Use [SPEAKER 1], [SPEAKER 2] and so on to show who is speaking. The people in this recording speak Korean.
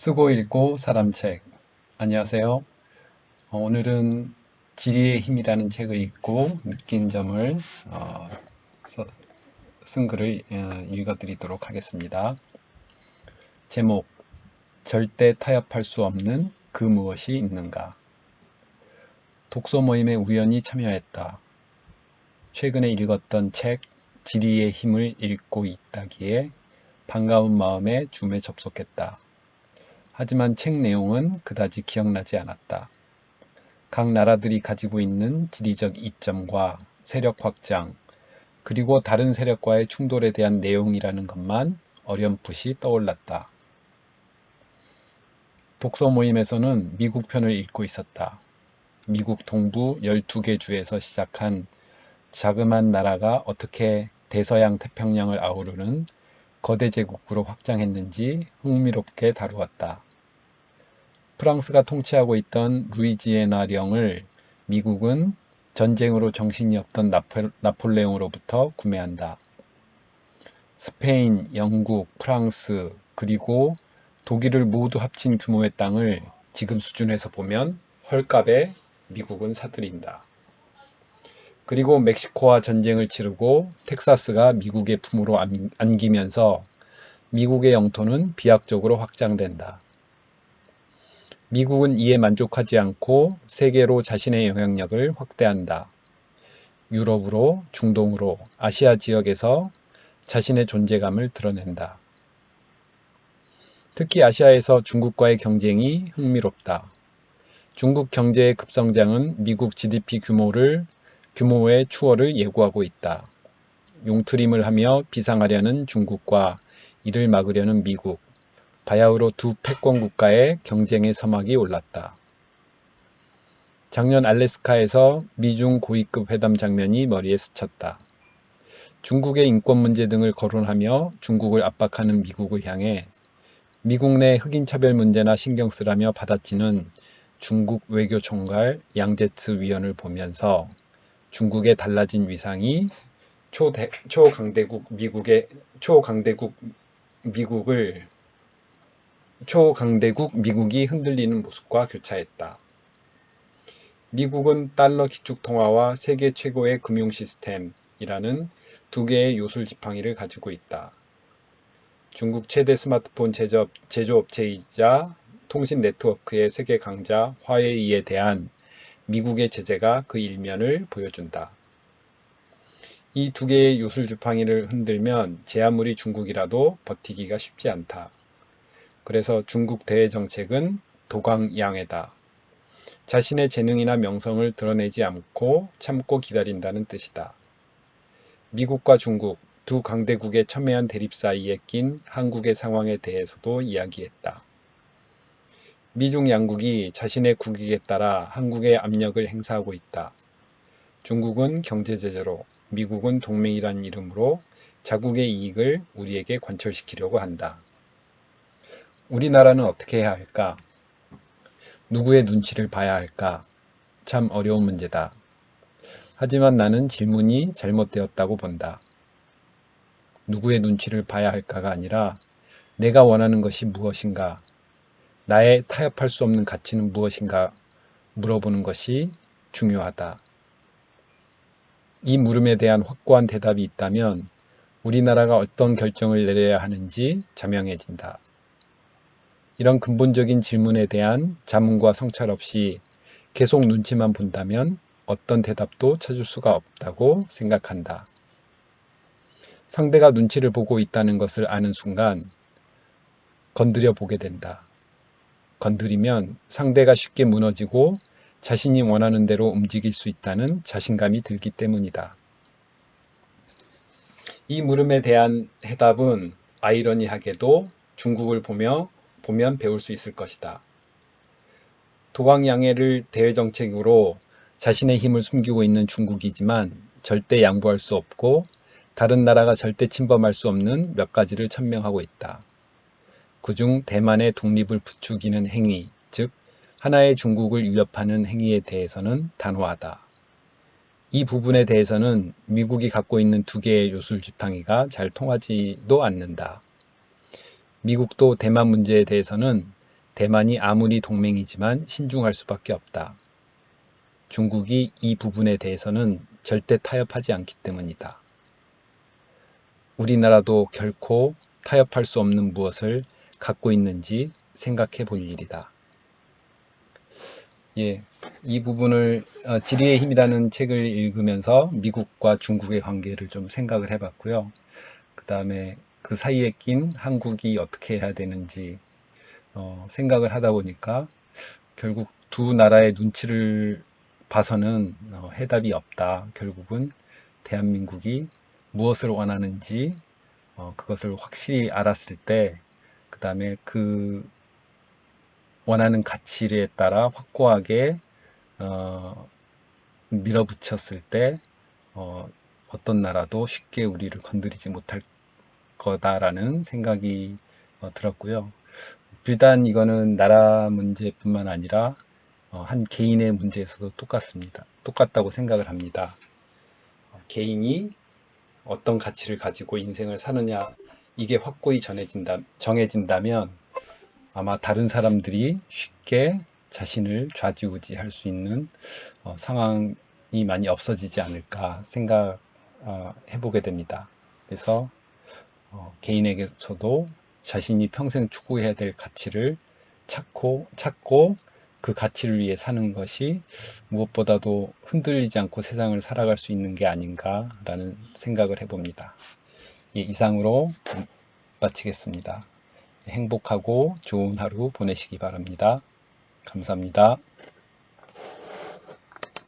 [SPEAKER 1] 쓰고 읽고 사람책. 안녕하세요. 오늘은 지리의 힘이라는 책을 읽고 느낀 점을 써- 쓴 글을 읽어드리도록 하겠습니다. 제목, 절대 타협할 수 없는 그 무엇이 있는가. 독서 모임에 우연히 참여했다. 최근에 읽었던 책 지리의 힘을 읽고 있다기에 반가운 마음에 줌에 접속했다. 하지만 책 내용은 그다지 기억나지 않았다. 각 나라들이 가지고 있는 지리적 이점과 세력 확장, 그리고 다른 세력과의 충돌에 대한 내용이라는 것만 어렴풋이 떠올랐다. 독서 모임에서는 미국 편을 읽고 있었다. 미국 동부 12개 주에서 시작한 자그마한 나라가 어떻게 대서양 태평양을 아우르는 거대 제국으로 확장했는지 흥미롭게 다루었다. 프랑스가 통치하고 있던 루이지애나령을 미국은 전쟁으로 정신이 없던 나폴레옹으로부터 구매한다. 스페인, 영국, 프랑스, 그리고 독일을 모두 합친 규모의 땅을 지금 수준에서 보면 헐값에 미국은 사들인다. 그리고 멕시코와 전쟁을 치르고 텍사스가 미국의 품으로 안기면서 미국의 영토는 비약적으로 확장된다. 미국은 이에 만족하지 않고 세계로 자신의 영향력을 확대한다. 유럽으로, 중동으로, 아시아 지역에서 자신의 존재감을 드러낸다. 특히 아시아에서 중국과의 경쟁이 흥미롭다. 중국 경제의 급성장은 미국 GDP 규모의 추월을 예고하고 있다. 용트림을 하며 비상하려는 중국과 이를 막으려는 미국, 바야흐로 두 패권 국가의 경쟁의 서막이 올랐다. 작년 알래스카에서 미중 고위급 회담 장면이 머리에 스쳤다. 중국의 인권 문제 등을 거론하며 중국을 압박하는 미국을 향해 미국 내 흑인 차별 문제나 신경 쓰라며 받아치는 중국 외교총괄 양제츠 위원을 보면서 중국의 달라진 위상이 초강대국 미국이 흔들리는 모습과 교차했다. 미국은 달러 기축 통화와 세계 최고의 금융 시스템이라는 두 개의 요술 지팡이를 가지고 있다. 중국 최대 스마트폰 제조업체이자 통신 네트워크의 세계 강자 화웨이에 대한 미국의 제재가 그 일면을 보여준다. 이 두 개의 요술 지팡이를 흔들면 제 아무리 중국이라도 버티기가 쉽지 않다. 그래서 중국 대외 정책은 도강양해다. 자신의 재능이나 명성을 드러내지 않고 참고 기다린다는 뜻이다. 미국과 중국, 두 강대국의 첨예한 대립 사이에 낀 한국의 상황에 대해서도 이야기했다. 미중 양국이 자신의 국익에 따라 한국에 압력을 행사하고 있다. 중국은 경제 제재로, 미국은 동맹이라는 이름으로 자국의 이익을 우리에게 관철시키려고 한다. 우리나라는 어떻게 해야 할까? 누구의 눈치를 봐야 할까? 참 어려운 문제다. 하지만 나는 질문이 잘못되었다고 본다. 누구의 눈치를 봐야 할까가 아니라 내가 원하는 것이 무엇인가? 나의 타협할 수 없는 가치는 무엇인가? 물어보는 것이 중요하다. 이 물음에 대한 확고한 대답이 있다면 우리나라가 어떤 결정을 내려야 하는지 자명해진다. 이런 근본적인 질문에 대한 자문과 성찰 없이 계속 눈치만 본다면 어떤 대답도 찾을 수가 없다고 생각한다. 상대가 눈치를 보고 있다는 것을 아는 순간 건드려 보게 된다. 건드리면 상대가 쉽게 무너지고 자신이 원하는 대로 움직일 수 있다는 자신감이 들기 때문이다. 이 물음에 대한 해답은 아이러니하게도 중국을 보면 배울 수 있을 것이다. 도강양해를 대외정책으로 자신의 힘을 숨기고 있는 중국이지만 절대 양보할 수 없고 다른 나라가 절대 침범할 수 없는 몇 가지를 천명하고 있다. 그중 대만의 독립을 부추기는 행위, 즉 하나의 중국을 위협하는 행위에 대해서는 단호하다. 이 부분에 대해서는 미국이 갖고 있는 두 개의 요술 지팡이가 잘 통하지도 않는다. 미국도 대만 문제에 대해서는 대만이 아무리 동맹이지만 신중할 수밖에 없다. 중국이 이 부분에 대해서는 절대 타협하지 않기 때문이다. 우리나라도 결코 타협할 수 없는 무엇을 갖고 있는지 생각해 볼 일이다. 예, 이 부분을 지리의 힘이라는 책을 읽으면서 미국과 중국의 관계를 좀 생각을 해봤고요. 그 다음에 그 사이에 낀 한국이 어떻게 해야 되는지 생각을 하다 보니까 결국 두 나라의 눈치를 봐서는 해답이 없다. 결국은 대한민국이 무엇을 원하는지 그것을 확실히 알았을 때, 그 다음에 그 원하는 가치에 따라 확고하게 밀어붙였을 때 어떤 나라도 쉽게 우리를 건드리지 못할 거다라는 생각이 들었고요. 비단 이거는 나라 문제뿐만 아니라 한 개인의 문제에서도 똑같다고 생각을 합니다. 개인이 어떤 가치를 가지고 인생을 사느냐, 이게 확고히 정해진다면 아마 다른 사람들이 쉽게 자신을 좌지우지할 수 있는 상황이 많이 없어지지 않을까 생각해보게 됩니다. 그래서 개인에게서도 자신이 평생 추구해야 될 가치를 찾고 그 가치를 위해 사는 것이 무엇보다도 흔들리지 않고 세상을 살아갈 수 있는 게 아닌가라는 생각을 해봅니다. 예, 이상으로 마치겠습니다. 행복하고 좋은 하루 보내시기 바랍니다. 감사합니다.